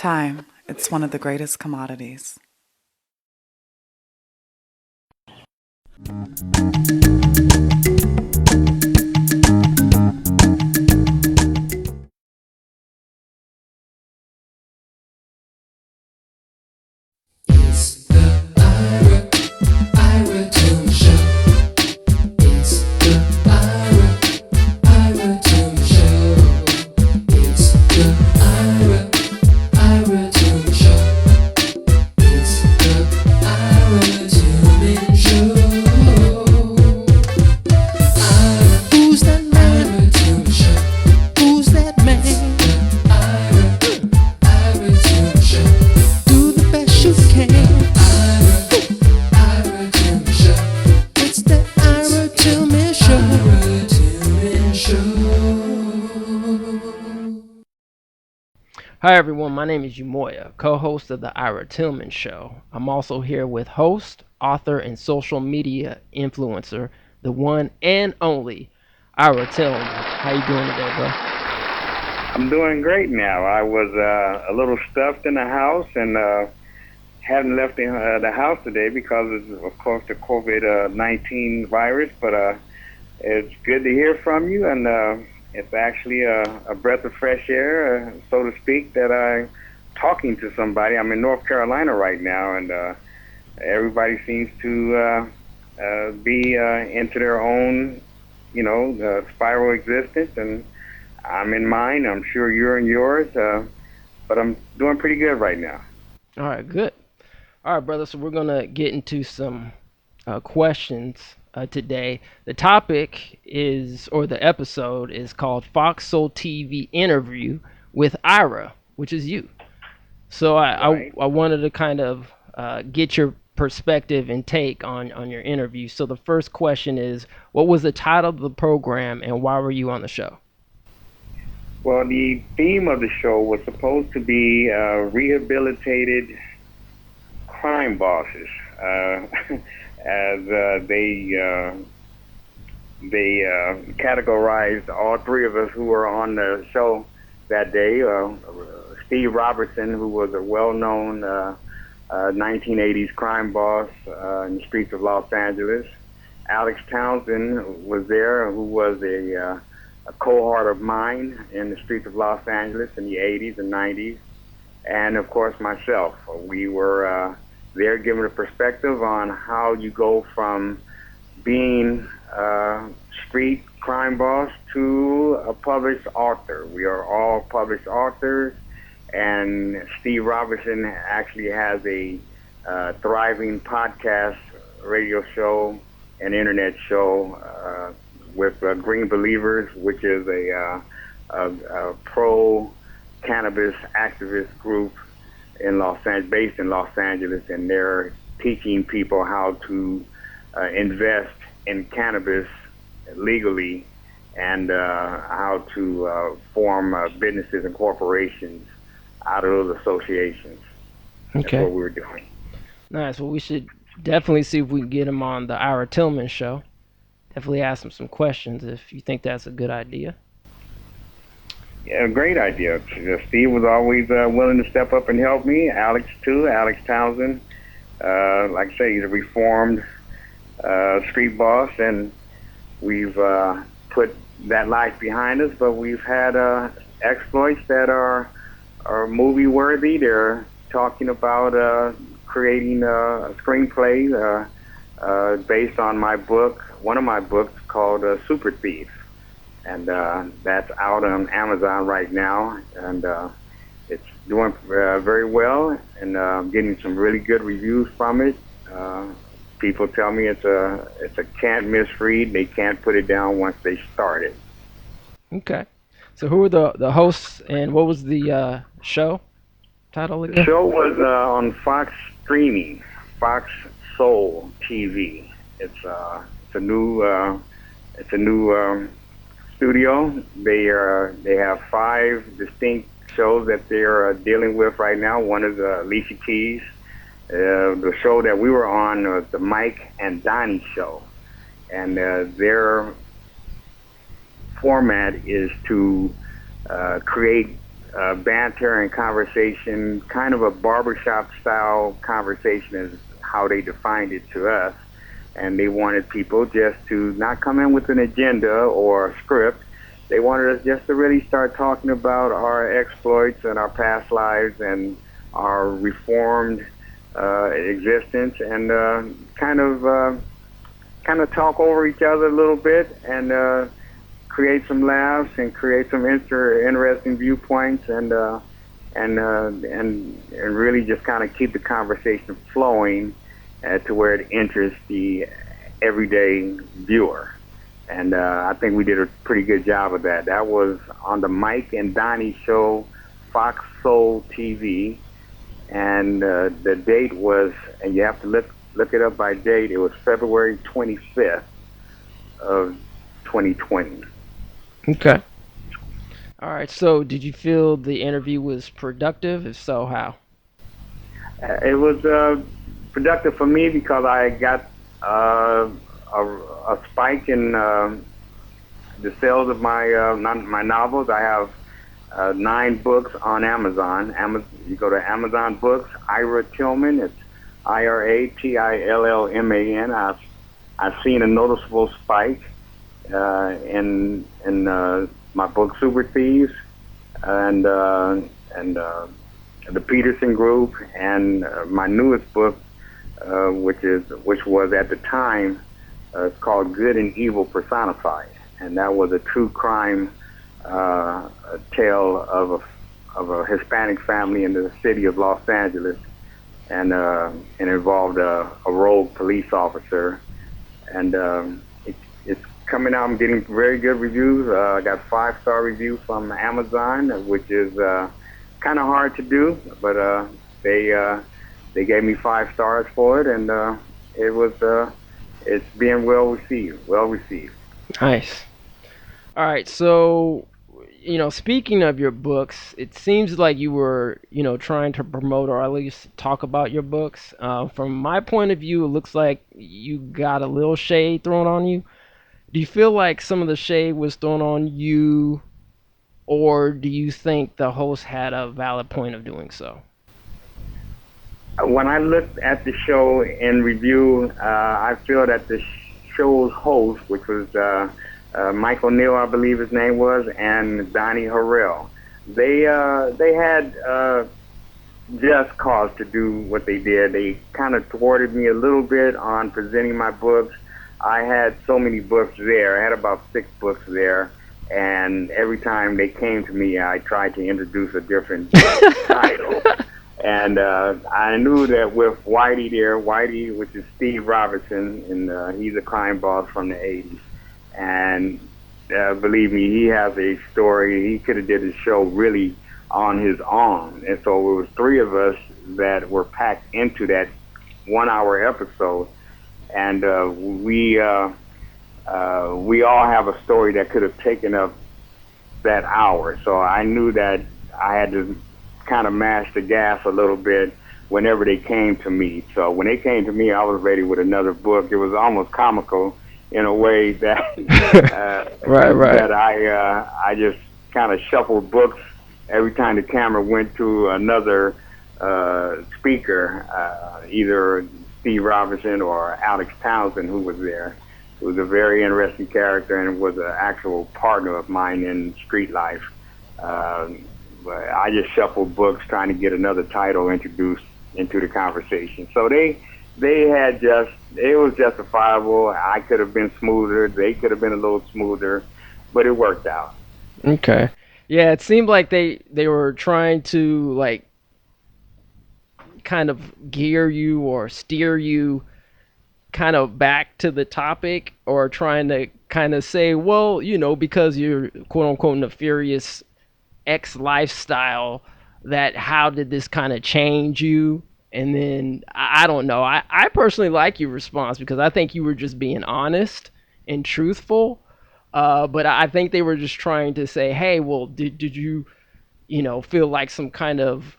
Time. It's one of the greatest commodities. It's the Ira Tillman Show. It's the Ira Tillman Show. It's the Ira Tillman Show. It's the Ira Tillman Show. Who's that man? Ira Tillman Show. Who's that man? Ira Tillman Show. Do the best you can. Ira Tillman Show. It's the Ira Tillman Show. Ira Tillman Show. Hi everyone, my name is Umoya, co-host of the Ira Tillman Show. I'm also here with host, author, and social media influencer, the one and only Ira Tillman. How you doing today, bro? I'm doing great now. I was a little stuffed in the house and hadn't left the house today because of course, the COVID-19 virus. But it's good to hear from you, and it's actually a breath of fresh air, so to speak, that I'm talking to somebody. I'm in North Carolina right now, and everybody seems to be into their own, spiral existence, and I'm in mine. I'm sure you're in yours, but I'm doing pretty good right now. All right, good. All right, brother, so we're going to get into some questions today. The topic is, or the episode is called Fox Soul TV Interview with Ira, which is you. So Right. I wanted to kind of get your perspective and take on your interview. So the first question is, what was the title of the program and why were you on the show? Well, the theme of the show was supposed to be rehabilitated crime bosses, as they categorized all three of us who were on the show that day. Steve Robertson, who was a well-known 1980s crime boss in the streets of Los Angeles. Alex Townsend was there, who was a cohort of mine in the streets of Los Angeles in the 80s and 90s. And of course myself. We were there giving a perspective on how you go from being a street crime boss to a published author. We are all published authors, and Steve Robertson actually has a thriving podcast, radio show, and internet show with Green Believers, which is a pro-cannabis activist group in based in Los Angeles, and they're teaching people how to invest in cannabis legally and how to form businesses and corporations out of those associations. That's Okay. what we were doing. Nice. Well, we should definitely see if we can get him on the Ira Tillman Show. Definitely ask him some questions if you think that's a good idea. Yeah, great idea. Steve was always willing to step up and help me. Alex too. Alex Townsend. Like I say, he's a reformed street boss, and we've put that life behind us. But we've had exploits that are movie worthy. They're talking about creating a screenplay based on my book, one of my books called Super Thief. And that's out on Amazon right now, and it's doing very well, and getting some really good reviews from it. People tell me it's a can't miss read. They can't put it down once they start it. Okay. So who were the hosts and what was the show title The again? show was on Fox Streaming, Fox Soul TV. It's a new studio. They have 5 distinct shows that they're dealing with right now. One is Alicia Keys. The show that we were on was the Mike and Donnie show, and their format is to create banter and conversation, kind of a barbershop style conversation is how they defined it to us. And they wanted people just to not come in with an agenda or a script. They wanted us just to really start talking about our exploits and our past lives and our reformed existence, and kind of talk over each other a little bit, and create some laughs and create some interesting viewpoints, and really just kind of keep the conversation flowing to where it interests the everyday viewer. And I think we did a pretty good job of that. That was on the Mike and Donnie show, Fox Soul TV, and the date was, and you have to look it up by date, it was February 25th of 2020. Okay. All right. So, did you feel the interview was productive? If so, how? It was productive for me because I got a spike in the sales of my novels. I have 9 books on Amazon. You go to Amazon Books, Ira Tillman. It's IRATILLMAN. I've seen a noticeable spike in my book Super Thieves, and the Peterson Group, and my newest book, which was at the time it's called Good and Evil Personified, and that was a true crime tale of a Hispanic family in the city of Los Angeles, and it involved a rogue police officer, and it's coming out. I'm getting very good reviews. I got 5-star review from Amazon, which is kind of hard to do, but they gave me 5 stars for it, and it's being well received. Nice. All right. So, speaking of your books, it seems like you were, trying to promote or at least talk about your books. From my point of view, it looks like you got a little shade thrown on you. Do you feel like some of the shade was thrown on you, or do you think the host had a valid point of doing so? When I looked at the show in review, I feel that the show's host, which was Mike O'Neill, I believe his name was, and Donnie Harrell, they had just cause to do what they did. They kind of thwarted me a little bit on presenting my books. I had so many books there. I had about 6 books there, and every time they came to me, I tried to introduce a different title. And I knew that with Whitey, which is Steve Robertson, and he's a crime boss from the 80s. And believe me, he has a story. He could have did his show really on his own. And so it was 3 of us that were packed into that 1-hour episode. And we all have a story that could have taken up that hour. So I knew that I had to kind of mash the gas a little bit whenever they came to me. So when they came to me, I was ready with another book. It was almost comical in a way that Right. that I just kind of shuffled books every time the camera went to another speaker, either Steve Robinson or Alex Townsend, who was there. Who was a very interesting character and was an actual partner of mine in street life. But I just shuffled books trying to get another title introduced into the conversation. So they had it was justifiable. I could have been smoother. They could have been a little smoother, but it worked out. Okay. Yeah, it seemed like they were trying to like kind of gear you or steer you kind of back to the topic, or trying to kind of say, well, because you're quote unquote nefarious X lifestyle, that how did this kind of change you? And then I don't know. I personally like your response because I think you were just being honest and truthful. But I think they were just trying to say, hey, well, did you, feel like some kind of,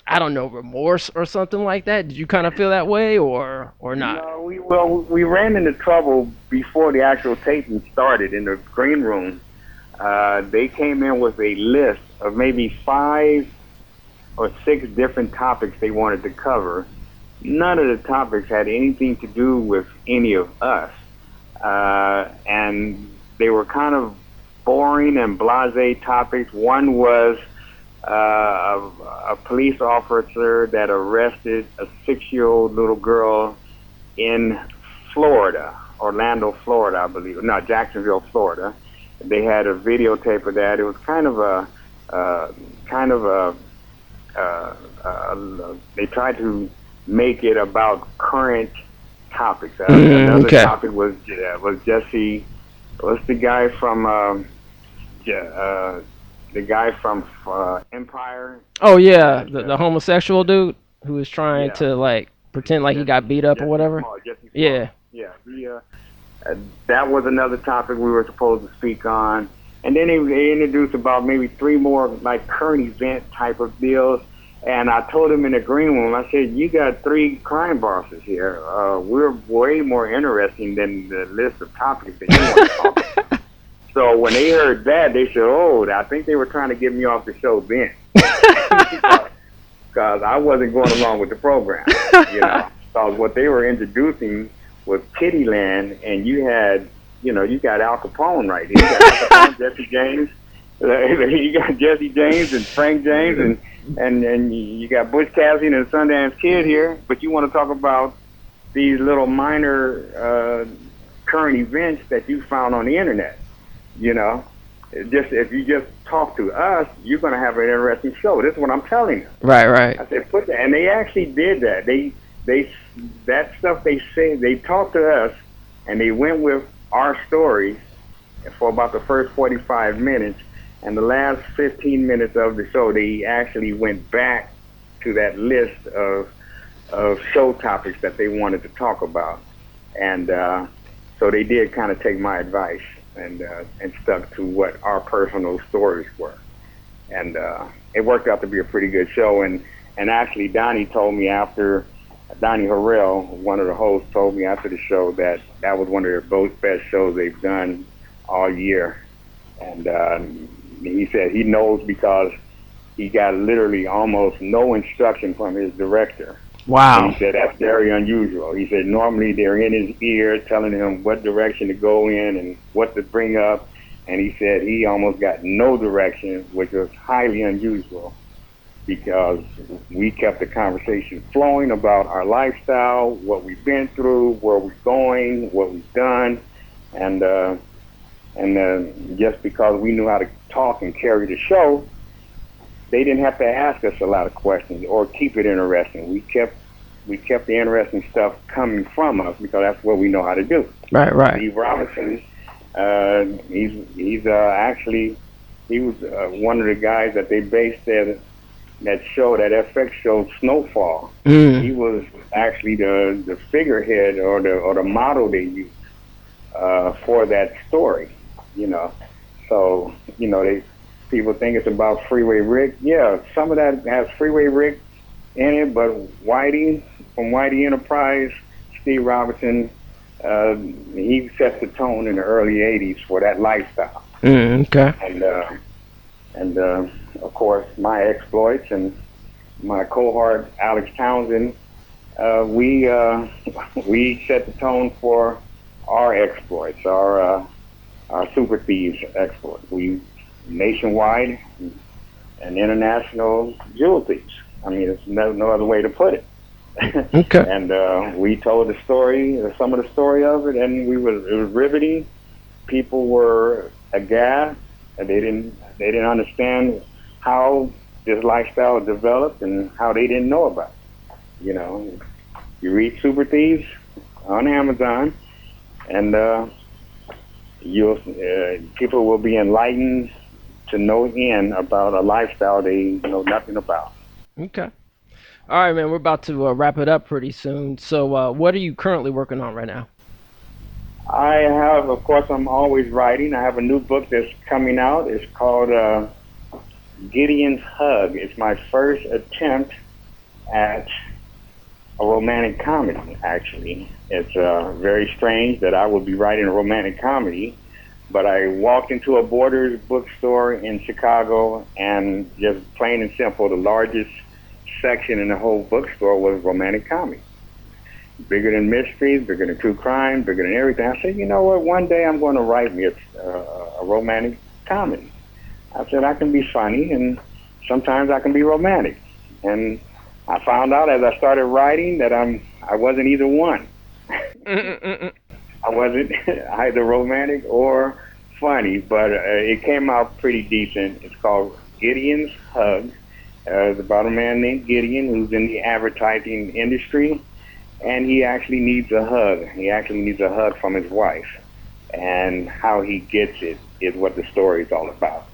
I don't know, remorse or something like that? Did you kind of feel that way or not? No, we ran into trouble before the actual taping started in the green room. they came in with a list of maybe 5 or 6 different topics they wanted to cover. None of the topics had anything to do with any of us. And they were kind of boring and blasé topics. One was a police officer that arrested a 6-year-old little girl in Florida, Orlando, Florida, I believe. No, Jacksonville, Florida. They had a videotape of that. It was kind of they tried to make it about current topics. Another topic was Jesse. What's the guy from Empire? Oh yeah, the homosexual dude who was trying to like pretend like he got beat up or whatever. Jesse Yeah. Yeah. That was another topic we were supposed to speak on. And then they introduced about maybe 3 more like current event type of deals. And I told him in the green room, I said, you got 3 crime bosses here. We're way more interesting than the list of topics that you want to talk about. So when they heard that, they said, oh, I think they were trying to get me off the show then. Because I wasn't going along with the program. Because what they were introducing was Kittyland, and you got Al Capone right here. You got Al Capone, Jesse James. You got Jesse James and Frank James, and you got Butch Cassidy and Sundance Kid here, but you want to talk about these little minor current events that you found on the internet. If you just talk to us, you're going to have an interesting show. This is what I'm telling you. Right. I said, put that, and they actually did that. That stuff they said, they talked to us, and they went with our stories for about the first 45 minutes. And the last 15 minutes of the show, they actually went back to that list of show topics that they wanted to talk about. And so they did kind of take my advice and stuck to what our personal stories were. And it worked out to be a pretty good show. And actually, Donnie Harrell, one of the hosts, told me after the show that was one of their both best shows they've done all year. And he said he knows because he got literally almost no instruction from his director. Wow. And he said that's very unusual. He said normally they're in his ear telling him what direction to go in and what to bring up. And he said he almost got no direction, which was highly unusual because we kept the conversation flowing about our lifestyle, what we've been through, where we're going, what we've done. And just because we knew how to talk and carry the show, they didn't have to ask us a lot of questions or keep it interesting. We kept the interesting stuff coming from us because that's what we know how to do. Right. Steve Robinson, he was one of the guys that they based that show, that FX show Snowfall. He was actually the figurehead or the model they used for that story. So people think it's about Freeway Rick. Yeah, some of that has Freeway Rick in it, but Whitey from Whitey Enterprise, Steve Robinson, he set the tone in the early '80s for that lifestyle. Okay. And of course my exploits and my cohort Alex Townsend, we set the tone for our exploits, our Super Thieves exploits. We nationwide and international jewel thieves. I mean, there's no other way to put it. Okay. And we told the story, some of the story of it, and it was riveting. People were aghast, and they didn't understand how this lifestyle developed and how they didn't know about it. You read Super Thieves on Amazon, and people will be enlightened to no end about a lifestyle they know nothing about. Okay. All right, man. We're about to wrap it up pretty soon. So, what are you currently working on right now? I have, of course, I'm always writing. I have a new book that's coming out. It's called Gideon's Hug. It's my first attempt at a romantic comedy, actually. It's very strange that I would be writing a romantic comedy, But I walked into a Borders bookstore in Chicago, and just plain and simple, the largest section in the whole bookstore was romantic comedy. Bigger than mysteries, bigger than true crime, bigger than everything. I said, you know what? One day I'm going to write me a romantic comedy. I said I can be funny, and sometimes I can be romantic. And I found out as I started writing that I wasn't either one. I wasn't either romantic or funny, but it came out pretty decent. It's called Gideon's Hug. It's about a man named Gideon who's in the advertising industry, and he actually needs a hug. He actually needs a hug from his wife, and how he gets it is what the story is all about.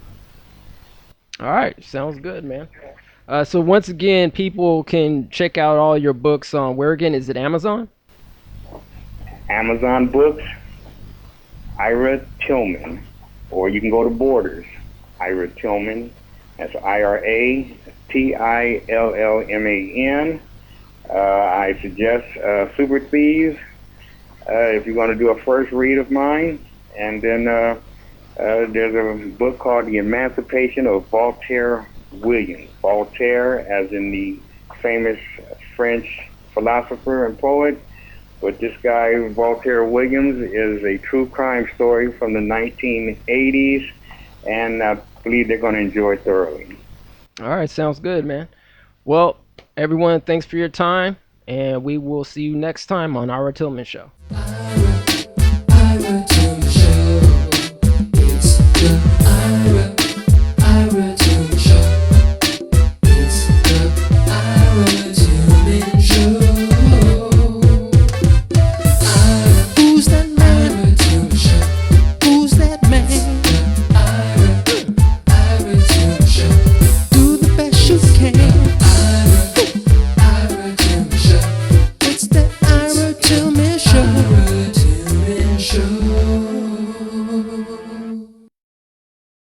All right, sounds good, man. So once again, people can check out all your books on where again? Is it Amazon? Amazon Books, Ira Tillman, or you can go to Borders, Ira Tillman. That's IRATILLMAN. I suggest Super Thieves if you're going to do a first read of mine. And then there's a book called The Emancipation of Voltaire Williams. Voltaire, as in the famous French philosopher and poet. But this guy, Voltaire Williams, is a true crime story from the 1980s, and I believe they're going to enjoy it thoroughly. All right, sounds good, man. Well, everyone, thanks for your time, and we will see you next time on Ira Tillman Show.